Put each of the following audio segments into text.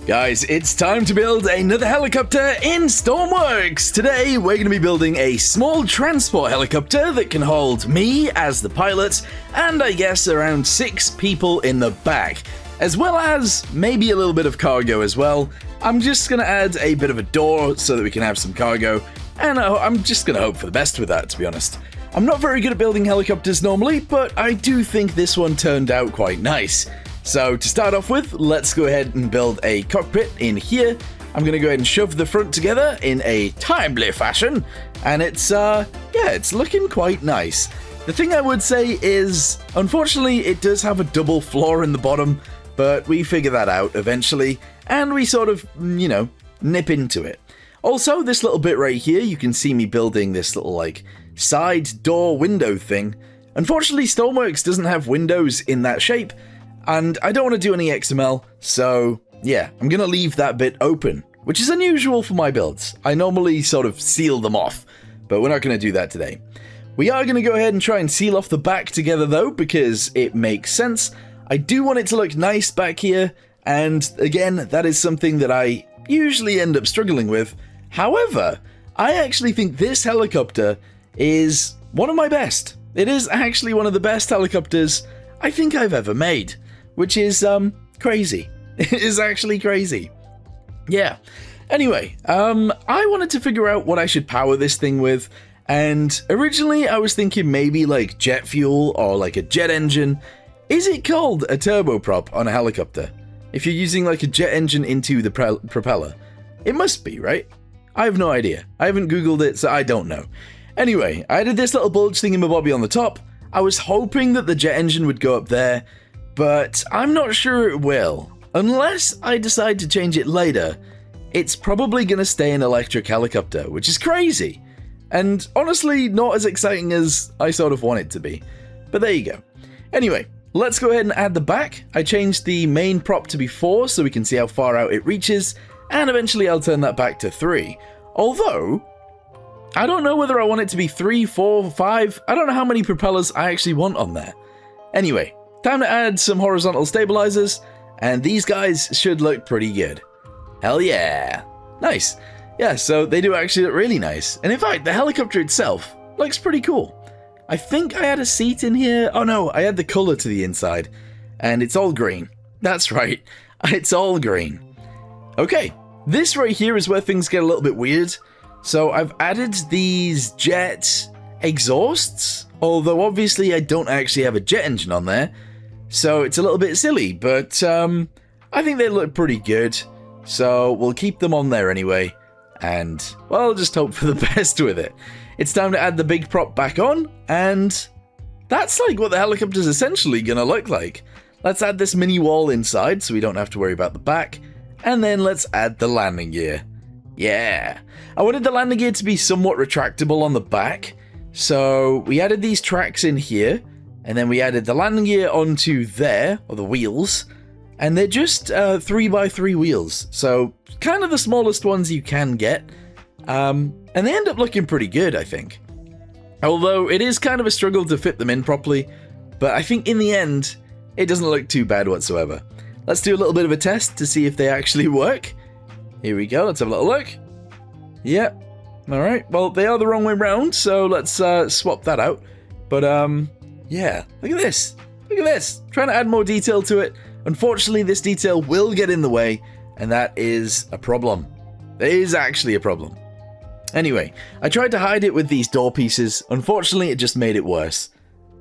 Guys, it's time to build another helicopter in Stormworks! Today, we're going to be building a small transport helicopter that can hold me as the pilot, and I guess around 6 people in the back, as well as maybe a little bit of cargo as well. I'm just going to add a bit of a door so that we can have some cargo, and I'm just going to hope for the best with that, to be honest. I'm not very good at building helicopters normally, but I do think this one turned out quite nice. So to start off with, let's go ahead and build a cockpit in here. I'm going to go ahead and shove the front together in a timely fashion, and it's looking quite nice. The thing I would say is, unfortunately, it does have a double floor in the bottom, but we figure that out eventually, and we sort of, nip into it. Also, this little bit right here, you can see me building this little, side door window thing. Unfortunately, Stormworks doesn't have windows in that shape, and I don't want to do any XML, so yeah, I'm going to leave that bit open, which is unusual for my builds. I normally sort of seal them off, but we're not going to do that today. We are going to go ahead and try and seal off the back together though, because it makes sense. I do want it to look nice back here, and again, that is something that I usually end up struggling with. However, I actually think this helicopter is one of my best. It is actually one of the best helicopters I think I've ever made. Which is, crazy. It is actually crazy. Yeah. Anyway, I wanted to figure out what I should power this thing with, and originally I was thinking maybe jet fuel or a jet engine. Is it called a turboprop on a helicopter? If you're using a jet engine into the propeller? It must be, right? I have no idea. I haven't Googled it, so I don't know. Anyway, I added this little bulge thingamabobby on the top. I was hoping that the jet engine would go up there, but I'm not sure it will. Unless I decide to change it later, it's probably going to stay an electric helicopter, which is crazy. And honestly, not as exciting as I sort of want it to be. But there you go. Anyway, let's go ahead and add the back. I changed the main prop to be 4 so we can see how far out it reaches, and eventually I'll turn that back to 3. Although, I don't know whether I want it to be 3, 4, 5. I don't know how many propellers I actually want on there. Anyway, time to add some horizontal stabilizers, and these guys should look pretty good. Hell yeah. Nice. Yeah, so they do actually look really nice. And in fact, the helicopter itself looks pretty cool. I think I had a seat in here. Oh no, I had the color to the inside, and it's all green. That's right, it's all green. Okay, this right here is where things get a little bit weird. So I've added these jet exhausts, although obviously I don't actually have a jet engine on there, so it's a little bit silly, but I think they look pretty good, so we'll keep them on there anyway, and, well, just hope for the best with it. It's time to add the big prop back on, and that's what the helicopter's essentially gonna look like. Let's add this mini wall inside so we don't have to worry about the back, and then let's add the landing gear. Yeah, I wanted the landing gear to be somewhat retractable on the back, so we added these tracks in here, and then we added the landing gear onto there, or the wheels, and they're just 3x3 wheels, so kind of the smallest ones you can get, and they end up looking pretty good, I think. Although it is kind of a struggle to fit them in properly, but I think in the end, it doesn't look too bad whatsoever. Let's do a little bit of a test to see if they actually work. Here we go, let's have a little look. Yep. Alright, well, they are the wrong way round, so let's swap that out. But, yeah, look at this. Look at this. Trying to add more detail to it. Unfortunately, this detail will get in the way, and that is a problem. It is actually a problem. Anyway, I tried to hide it with these door pieces. Unfortunately, it just made it worse.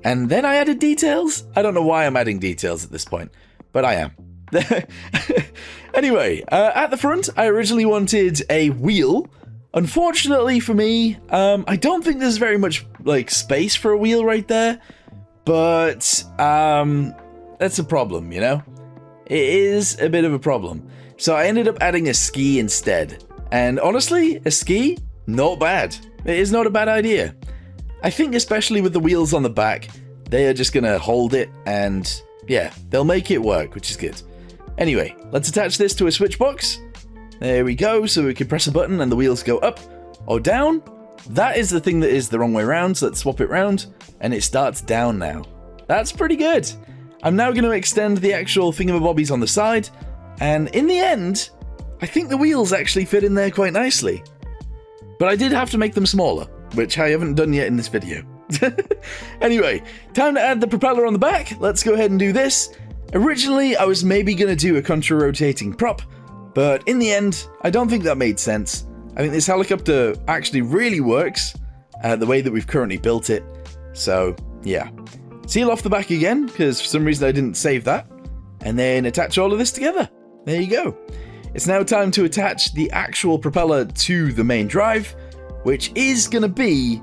And then I added details? I don't know why I'm adding details at this point, but I am. Anyway, at the front, I originally wanted a wheel. Unfortunately for me, I don't think there's very much space for a wheel right there, but that's a problem, It is a bit of a problem. So I ended up adding a ski instead, and honestly, a ski, not bad. It is not a bad idea. I think especially with the wheels on the back, they are just gonna hold it, and yeah, they'll make it work, which is good. Anyway, let's attach this to a switch box. There we go, so we can press a button and the wheels go up or down. That is the thing that is the wrong way around, so let's swap it round, and it starts down now. That's pretty good. I'm now going to extend the actual thingamabobbies on the side, and in the end, I think the wheels actually fit in there quite nicely. But I did have to make them smaller, which I haven't done yet in this video. Anyway, time to add the propeller on the back. Let's go ahead and do this. Originally, I was maybe going to do a contra-rotating prop, but in the end, I don't think that made sense. I think this helicopter actually really works the way that we've currently built it. So, yeah. Seal off the back again, because for some reason I didn't save that. And then attach all of this together. There you go. It's now time to attach the actual propeller to the main drive, which is going to be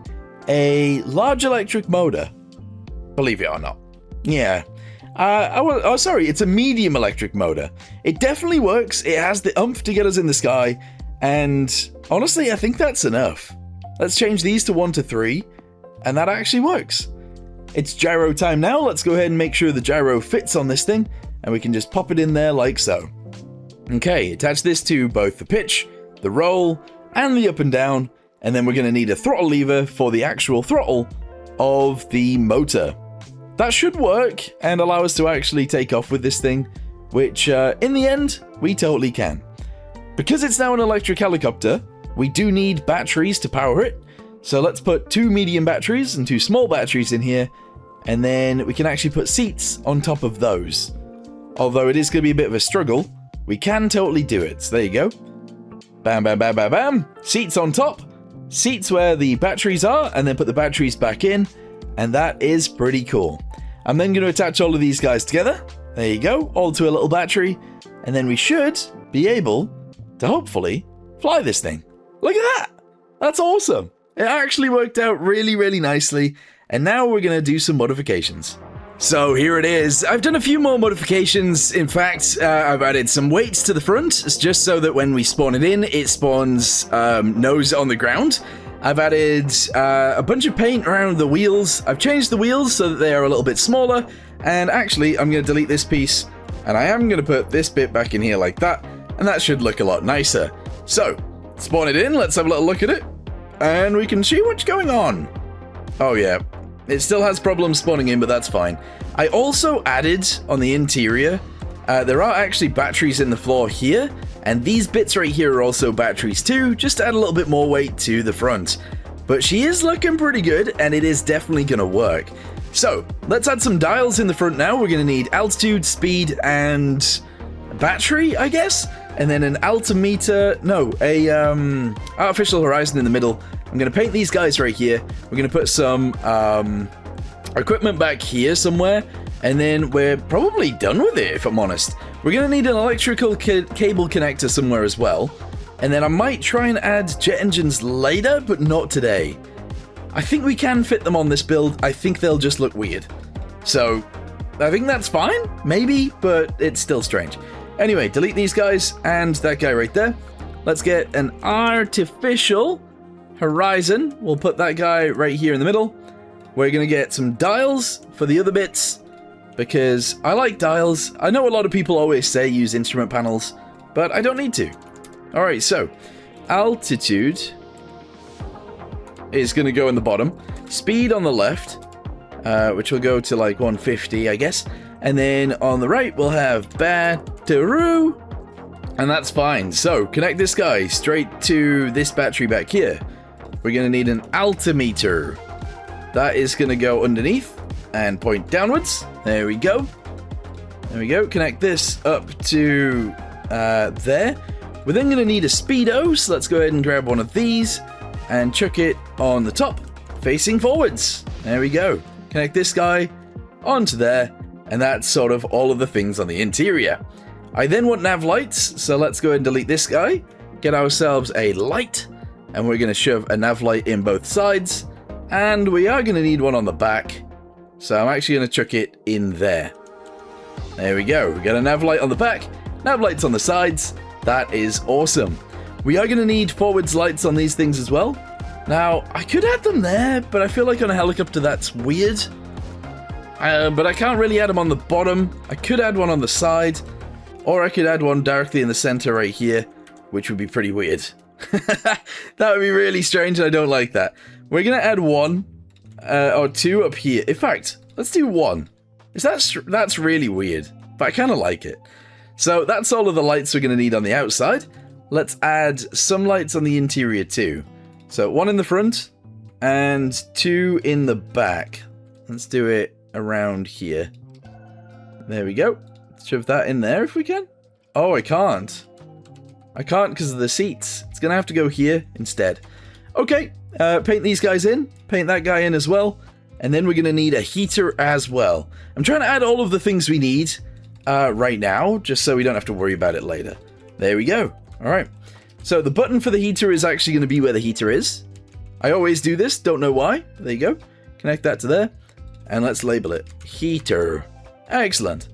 a large electric motor. Believe it or not. Yeah. Sorry, it's a medium electric motor. It definitely works. It has the oomph to get us in the sky. And honestly, I think that's enough. Let's change these to 1 to 3. And that actually works. It's gyro time now. Let's go ahead and make sure the gyro fits on this thing. And we can just pop it in there like so. Okay, attach this to both the pitch, the roll, and the up and down. And then we're going to need a throttle lever for the actual throttle of the motor. That should work and allow us to actually take off with this thing, which in the end, we totally can. Because it's now an electric helicopter, we do need batteries to power it. So let's put 2 medium batteries and 2 small batteries in here, and then we can actually put seats on top of those. Although it is going to be a bit of a struggle, we can totally do it. So there you go. Bam, bam, bam, bam, bam. Seats on top. Seats where the batteries are, and then put the batteries back in. And that is pretty cool. I'm then going to attach all of these guys together. There you go. All to a little battery. And then we should be able to hopefully fly this thing. Look at that. That's awesome. It actually worked out really, really nicely. And now we're going to do some modifications. So here it is. I've done a few more modifications. In fact, I've added some weights to the front, just so that when we spawn it in, it spawns nose on the ground. I've added a bunch of paint around the wheels. I've changed the wheels so that they are a little bit smaller. And actually, I'm going to delete this piece. And I am going to put this bit back in here like that. And that should look a lot nicer. So, spawn it in. Let's have a little look at it. And we can see what's going on. Oh, yeah. It still has problems spawning in, but that's fine. I also added on the interior, there are actually batteries in the floor here, and these bits right here are also batteries too, just to add a little bit more weight to the front. But she is looking pretty good, and it is definitely going to work. So, let's add some dials in the front now. We're going to need altitude, speed, and battery, I guess? And then an altimeter, no, artificial horizon in the middle. I'm going to paint these guys right here. We're going to put some equipment back here somewhere, and then we're probably done with it, if I'm honest. We're going to need an electrical cable connector somewhere as well, and then I might try and add jet engines later, but not today. I think we can fit them on this build. I think they'll just look weird. So, I think that's fine, maybe, but it's still strange. Anyway, delete these guys and that guy right there. Let's get an artificial horizon. We'll put that guy right here in the middle. We're going to get some dials for the other bits because I like dials. I know a lot of people always say use instrument panels, but I don't need to. Alright, so altitude is going to go in the bottom. Speed on the left, which will go to like 150, I guess. And then on the right, we'll have battery, and that's fine. So connect this guy straight to this battery back here. We're going to need an altimeter. That is going to go underneath and point downwards. There we go. There we go. Connect this up to there. We're then going to need a speedo, so let's go ahead and grab one of these and chuck it on the top, facing forwards. There we go. Connect this guy onto there, and that's sort of all of the things on the interior. I then want nav lights, so let's go ahead and delete this guy, get ourselves a light, and we're going to shove a nav light in both sides, and we are going to need one on the back, so I'm actually going to chuck it in there. There we go. We got a nav light on the back, nav lights on the sides. That is awesome. We are going to need forwards lights on these things as well. Now, I could add them there, but I feel like on a helicopter that's weird. But I can't really add them on the bottom. I could add one on the side, or I could add one directly in the center right here, which would be pretty weird. That would be really strange, and I don't like that. We're going to add one or two up here. In fact, let's do one. That's really weird, but I kind of like it. So that's all of the lights we're going to need on the outside. let's add some lights on the interior too. So 1 in the front and 2 in the back. Let's do it around here. There we go. Shove that in there if we can. Oh, I can't. I can't because of the seats. It's going to have to go here instead. Okay, paint these guys in. Paint that guy in as well. And then we're going to need a heater as well. I'm trying to add all of the things we need right now, just so we don't have to worry about it later. There we go. All right. So the button for the heater is actually going to be where the heater is. I always do this. Don't know why. There you go. Connect that to there. And let's label it heater. Excellent.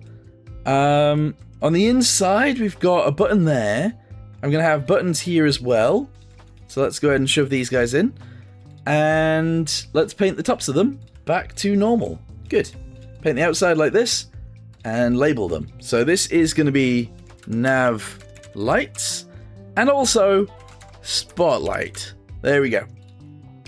On the inside, we've got a button there. I'm going to have buttons here as well. So let's go ahead and shove these guys in. And let's paint the tops of them back to normal. Good. Paint the outside like this and label them. So this is going to be nav lights and also spotlight. There we go.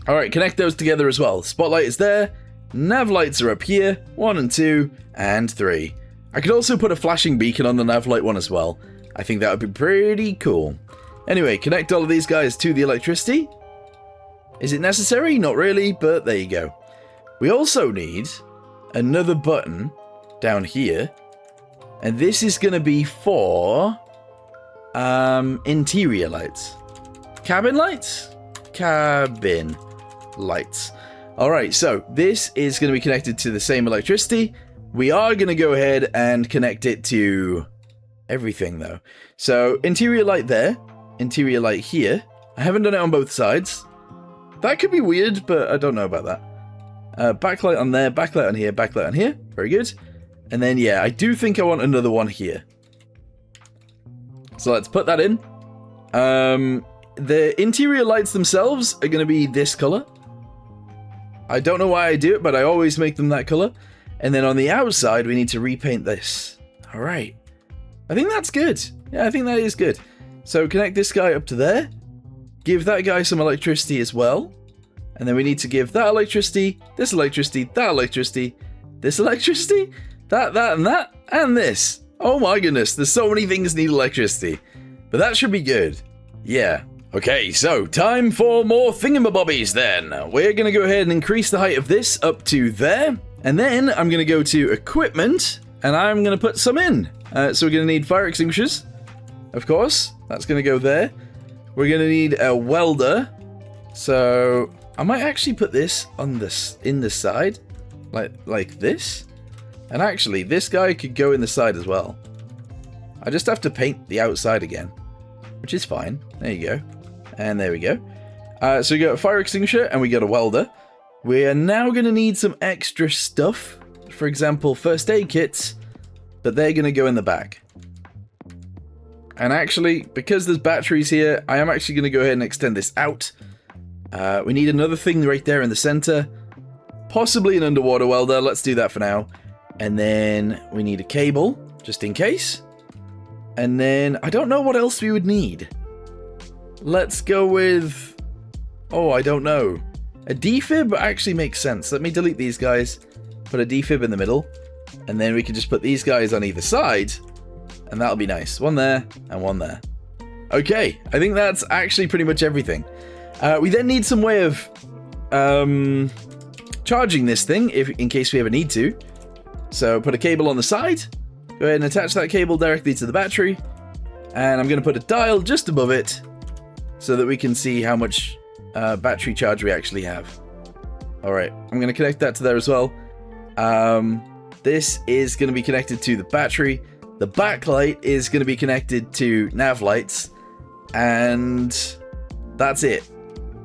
All right, connect those together as well. Spotlight is there. Nav lights are up here. 1 and 2 and 3. I could also put a flashing beacon on the nav light one as well. I think that would be pretty cool. Anyway, connect all of these guys to the electricity. Is it necessary? Not really, but there you go. We also need another button down here. And this is going to be for interior lights. Cabin lights? Cabin lights. Alright, so this is going to be connected to the same electricity. We are going to go ahead and connect it to everything though. So interior light there, interior light here. I haven't done it on both sides. That could be weird, but I don't know about that. Backlight on there, backlight on here, backlight on here. Very good. And then, yeah, I do think I want another one here. So let's put that in. The interior lights themselves are going to be this color. I don't know why I do it, but I always make them that color. And then on the outside, we need to repaint this. All right. I think that's good. Yeah, I think that is good. So connect this guy up to there. Give that guy some electricity as well. And then we need to give that electricity, this electricity, that electricity, this electricity, that, and this. Oh my goodness, there's so many things need electricity. But that should be good. Yeah. Okay, so time for more thingamabobbies then. We're going to go ahead and increase the height of this up to there. And then I'm going to go to equipment and I'm going to put some in. So we're going to need fire extinguishers, of course. That's going to go there. We're going to need a welder. So I might actually put this on this in the side, like this. And actually, this guy could go in the side as well. I just have to paint the outside again, which is fine. There you go. And there we go. So we got a fire extinguisher and we got a welder. We are now going to need some extra stuff. For example, first aid kits, but they're going to go in the back. And actually, because there's batteries here, I am actually going to go ahead and extend this out. We need another thing right there in the center. Possibly an underwater welder. Let's do that for now. And then we need a cable, just in case. And then I don't know what else we would need. Let's go with... Oh, I don't know. A defib actually makes sense. Let me delete these guys. Put a defib in the middle. And then we can just put these guys on either side. And that'll be nice. One there and one there. Okay, I think that's actually pretty much everything. We then need some way of charging this thing in case we ever need to. So put a cable on the side. Go ahead and attach that cable directly to the battery. And I'm going to put a dial just above it so that we can see how much battery charge we actually have. Alright, I'm going to connect that to there as well. This is going to be connected to the battery. The backlight is going to be connected to nav lights. And that's it.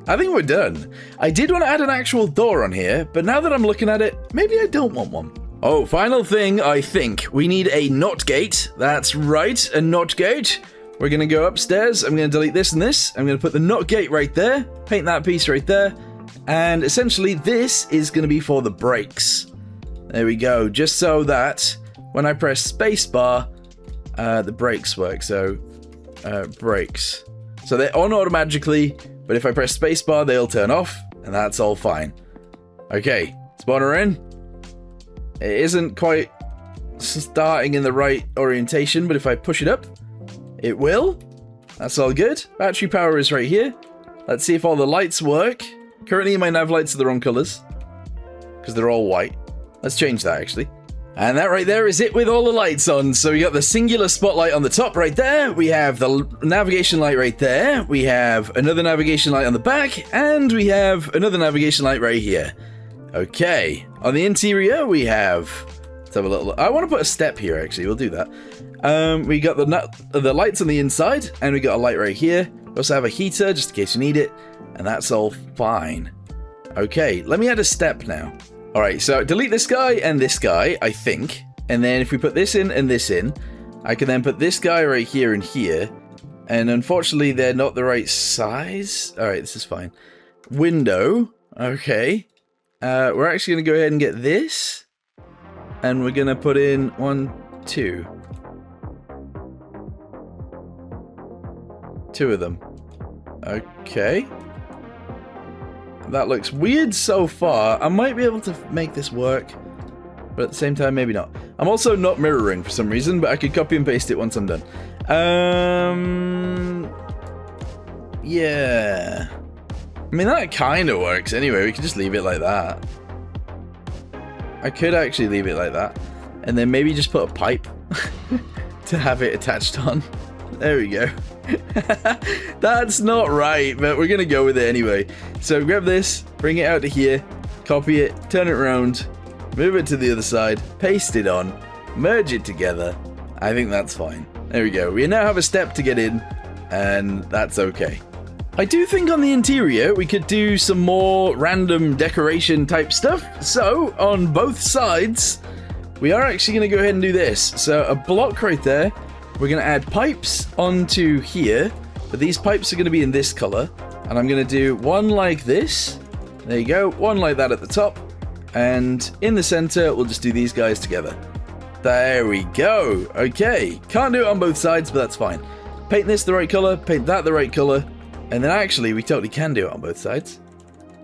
I think we're done. I did want to add an actual door on here, but now that I'm looking at it, maybe I don't want one. Oh, final thing, I think. We need a NOT gate. That's right, a NOT gate. We're going to go upstairs. I'm going to delete this and this. I'm going to put the NOT gate right there. Paint that piece right there. And essentially, this is going to be for the brakes. There we go. Just so that when I press spacebar, the brakes work. So, brakes. So they're on automatically, but if I press spacebar, they'll turn off, and that's all fine. Okay, spawner in. It isn't quite starting in the right orientation, but if I push it up, it will. That's all good. Battery power is right here. Let's see if all the lights work. Currently my nav lights are the wrong colors because they're all white. Let's change that actually. And that right there is it with all the lights on. So we got the singular spotlight on the top right there. We have the navigation light right there. We have another navigation light on the back. And we have another navigation light right here. Okay. On the interior, we have... Let's have a little look. I want to put a step here, actually. We'll do that. We got the lights on the inside. And we got a light right here. We also have a heater, just in case you need it. And that's all fine. Okay. Let me add a step now. Alright, so delete this guy and this guy, I think. And then if we put this in and this in, I can then put this guy right here and here. And unfortunately, they're not the right size. Alright, this is fine. Window. Okay. We're actually going to go ahead and get this. And we're going to put in 1, 2. 2 of them. Okay. That looks weird so far. I might be able to make this work, but at the same time, maybe not. I'm also not mirroring for some reason, but I could copy and paste it once I'm done. Yeah. I mean, that kind of works anyway. We could just leave it like that. I could actually leave it like that, and then maybe just put a pipe to have it attached on. There we go. That's not right, but we're gonna go with it anyway. So grab this, bring it out to here, copy it, turn it around, move it to the other side, paste it on, merge it together. I think that's fine. There we go. We now have a step to get in, and that's okay. I do think on the interior we could do some more random decoration type stuff. So on both sides, we are actually gonna go ahead and do this. So a block right there. We're going to add pipes onto here, but these pipes are going to be in this color, and I'm going to do one like this. There you go, one like that at the top, and in the center, we'll just do these guys together. There we go. Okay, can't do it on both sides, but that's fine. Paint this the right color, paint that the right color, and then actually, we totally can do it on both sides.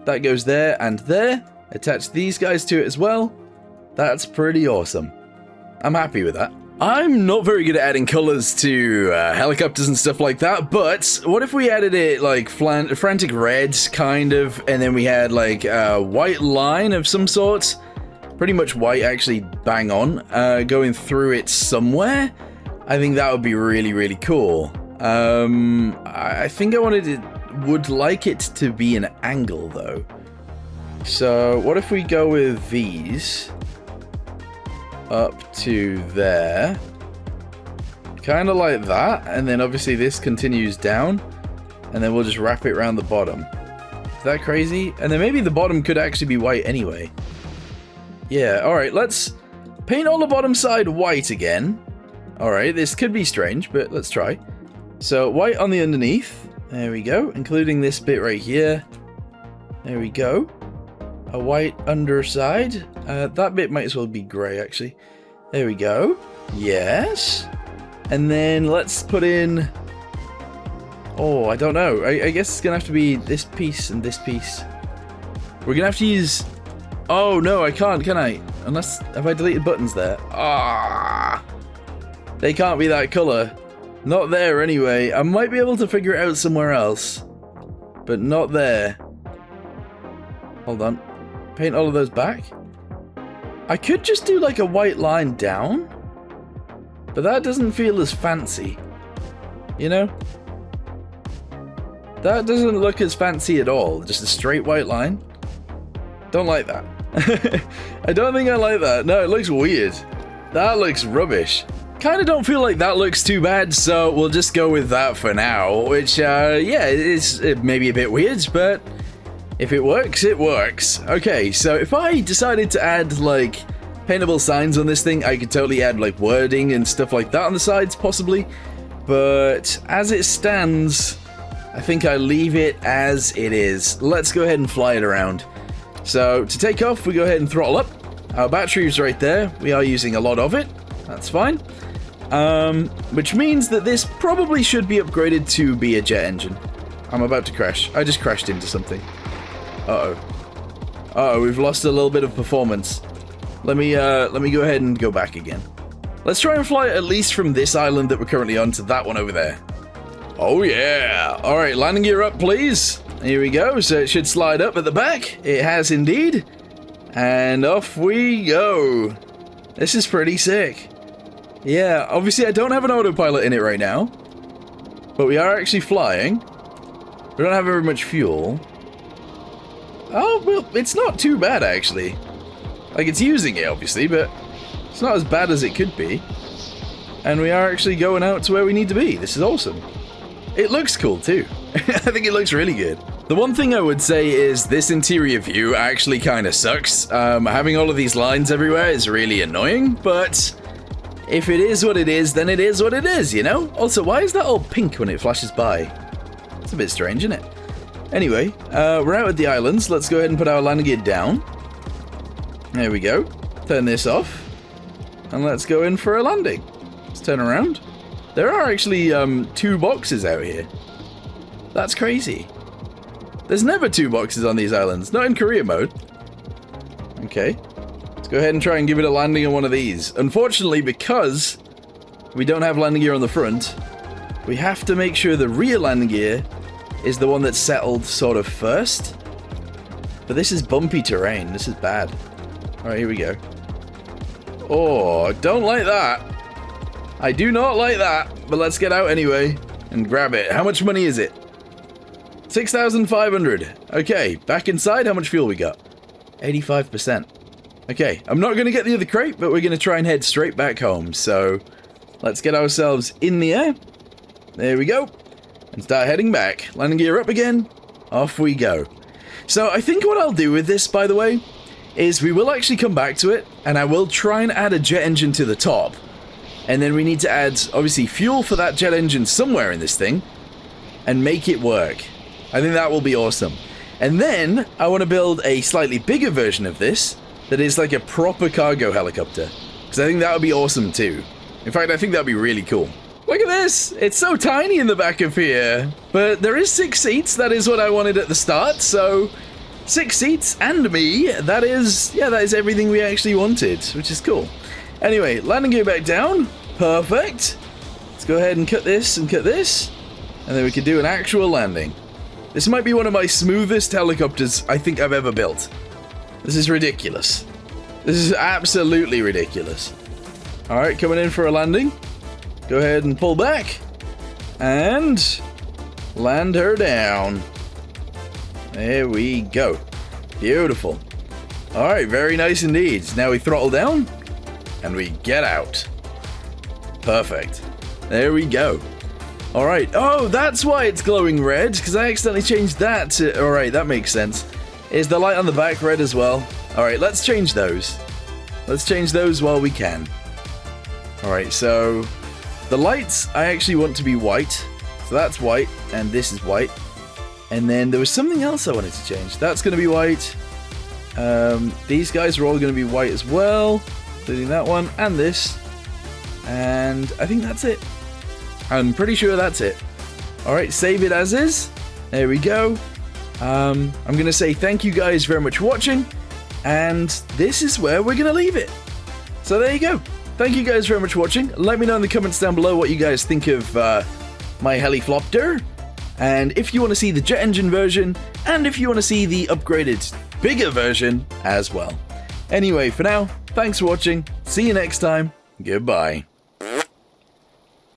That goes there and there. Attach these guys to it as well. That's pretty awesome. I'm happy with that. I'm not very good at adding colors to helicopters and stuff like that, but what if we added it like frantic red, kind of, and then we had like a white line of some sort, pretty much white, actually bang on, going through it somewhere? I think that would be really, really cool. I think I would like it to be an angle though. So what if we go with these? Up to there, kind of like that, and then obviously this continues down, and then we'll just wrap it around the bottom. Is that crazy? And then maybe the bottom could actually be white anyway. Yeah, alright, let's paint all the bottom side white again. Alright, this could be strange, but let's try. So white on the underneath, there we go, including this bit right here. There we go. A white underside. That bit might as well be grey, actually. There we go. Yes. And then let's put in... Oh, I don't know. I guess it's going to have to be this piece and this piece. We're going to have to use... Oh, no, I can't, can I? Unless... Have I deleted buttons there? Ah! They can't be that colour. Not there, anyway. I might be able to figure it out somewhere else. But not there. Hold on. Paint all of those back. I could just do like a white line down, but that doesn't feel as fancy, you know? That doesn't look as fancy at all, just a straight white line. Don't like that. I don't think I like that. No, it looks weird. That looks rubbish. Kind of don't feel like that looks too bad, so we'll just go with that for now, which, yeah, it's maybe a bit weird, but if it works, it works. Okay, so if I decided to add, like, paintable signs on this thing, I could totally add, like, wording and stuff like that on the sides, possibly. But as it stands, I think I leave it as it is. Let's go ahead and fly it around. So, to take off, we go ahead and throttle up. Our battery is right there. We are using a lot of it. That's fine. Which means that this probably should be upgraded to be a jet engine. I'm about to crash. I just crashed into something. Uh-oh. Uh-oh, we've lost a little bit of performance. Let me go ahead and go back again. Let's try and fly at least from this island that we're currently on to that one over there. Oh yeah. All right, landing gear up, please. Here we go. So it should slide up at the back. It has indeed. And off we go. This is pretty sick. Yeah, obviously I don't have an autopilot in it right now, but we are actually flying. We don't have very much fuel. Oh, well, it's not too bad actually. Like, it's using it obviously, but it's not as bad as it could be. And we are actually going out to where we need to be. This is awesome. It looks cool too. I think it looks really good. The one thing I would say is this interior view actually kind of sucks. Having all of these lines everywhere is really annoying, but if it is what it is, then it is what it is, you know? Also, why is that all pink when it flashes by? It's a bit strange, isn't it? Anyway, we're out at the islands. Let's go ahead and put our landing gear down. There we go. Turn this off. And let's go in for a landing. Let's turn around. There are actually 2 boxes out here. That's crazy. There's never 2 boxes on these islands, not in career mode. Okay, let's go ahead and try and give it a landing on one of these. Unfortunately, because we don't have landing gear on the front, we have to make sure the rear landing gear is the one that's settled sort of first. But this is bumpy terrain, this is bad. Alright, here we go. Oh, don't like that. I do not like that, but let's get out anyway and grab it. How much money is it? 6,500. Okay, back inside, how much fuel we got? 85%. Okay, I'm not going to get the other crate, but we're going to try and head straight back home. So, let's get ourselves in the air. There we go. And start heading back. Landing gear up again. Off we go. So, I think what I'll do with this, by the way, is we will actually come back to it, and I will try and add a jet engine to the top. And then we need to add, obviously, fuel for that jet engine somewhere in this thing, and make it work. I think that will be awesome. And then I want to build a slightly bigger version of this that is like a proper cargo helicopter, because I think that would be awesome too. In fact, I think that would be really cool. Look at this! It's so tiny in the back of here. But there is 6 seats. That is what I wanted at the start. So 6 seats and me. That is everything we actually wanted, which is cool. Anyway, landing gear back down. Perfect. Let's go ahead and cut this and cut this. And then we can do an actual landing. This might be one of my smoothest helicopters I think I've ever built. This is ridiculous. This is absolutely ridiculous. Alright, coming in for a landing. Go ahead and pull back. And land her down. There we go. Beautiful. Alright, very nice indeed. Now we throttle down. And we get out. Perfect. There we go. Alright, oh, that's why it's glowing red, because I accidentally changed that to... Alright, that makes sense. Is the light on the back red as well? Alright, let's change those. Let's change those while we can. Alright, so... the lights I actually want to be white. So that's white, and this is white. And then there was something else I wanted to change. That's going to be white. These guys are all going to be white as well. Including that one, and this. And I think that's it. I'm pretty sure that's it. Alright, save it as is. There we go. I'm going to say thank you guys very much for watching. And this is where we're going to leave it. So there you go. Thank you guys very much for watching. Let me know in the comments down below what you guys think of my Heliflopter. And if you want to see the jet engine version. And if you want to see the upgraded, bigger version as well. Anyway, for now, thanks for watching. See you next time. Goodbye.